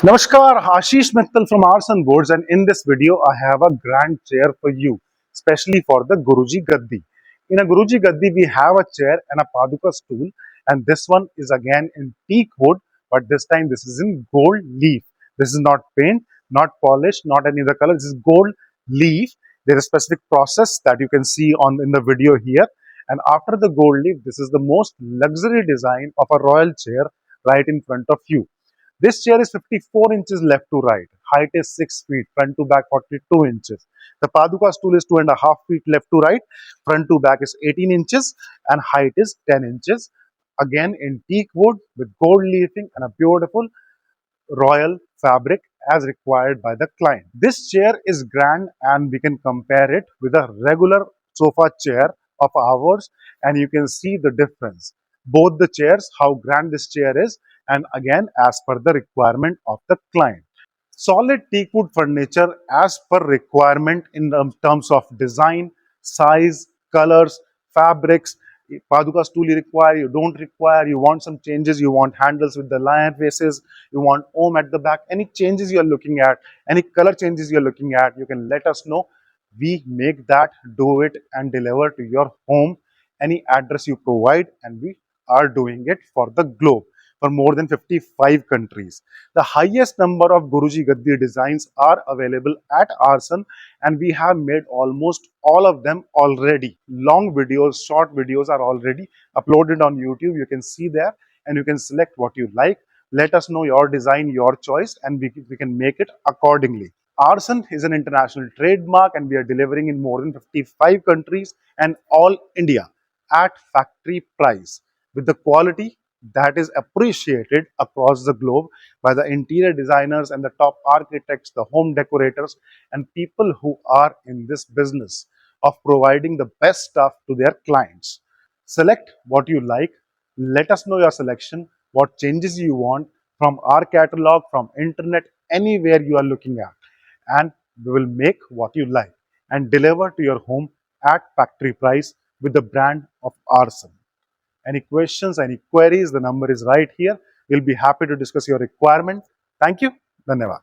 Namaskar, Ashish Mittal from Aarsun Boards, and in this video I have a grand chair for you, especially for the Guruji Gaddi. In a Guruji Gaddi we have a chair and a Paduka stool, and this one is again in teak wood, but this time this is in gold leaf. This is not paint, not polish, not any other color, this is gold leaf. There is a specific process that you can see on in the video here, and after the gold leaf, this is the most luxury design of a royal chair right in front of you. This chair is 54 inches left to right. Height is 6 feet. Front to back 42 inches. The Paduka stool is 2.5 feet left to right. Front to back is 18 inches and height is 10 inches. Again in teak wood with gold leafing and a beautiful royal fabric as required by the client. This chair is grand and we can compare it with a regular sofa chair of ours and you can see the difference. Both the chairs, how grand this chair is, and again as per the requirement of the client. Solid teakwood furniture as per requirement in terms of design, size, colors, fabrics. Paduka stool you require, you don't require, you want some changes, you want handles with the lion faces, you want om at the back, any changes you are looking at, any color changes you are looking at, you can let us know. We make that, do it and deliver to your home, any address you provide, and we are doing it for the globe for more than 55 countries. The highest number of Guruji Gaddi designs are available at Aarsun and we have made almost all of them already. Long videos, short videos are already uploaded on YouTube. You can see there and you can select what you like. Let us know your design, your choice, and we can make it accordingly. Aarsun is an international trademark and we are delivering in more than 55 countries and all India at factory price with the quality that is appreciated across the globe by the interior designers and the top architects, the home decorators, and people who are in this business of providing the best stuff to their clients. Select what you like. Let us know your selection, what changes you want from our catalog, from internet, anywhere you are looking at. And we will make what you like and deliver to your home at factory price with the brand of Aarsun. Any questions, any queries, the number is right here. We'll be happy to discuss your requirement. Thank you. Dhanyavad.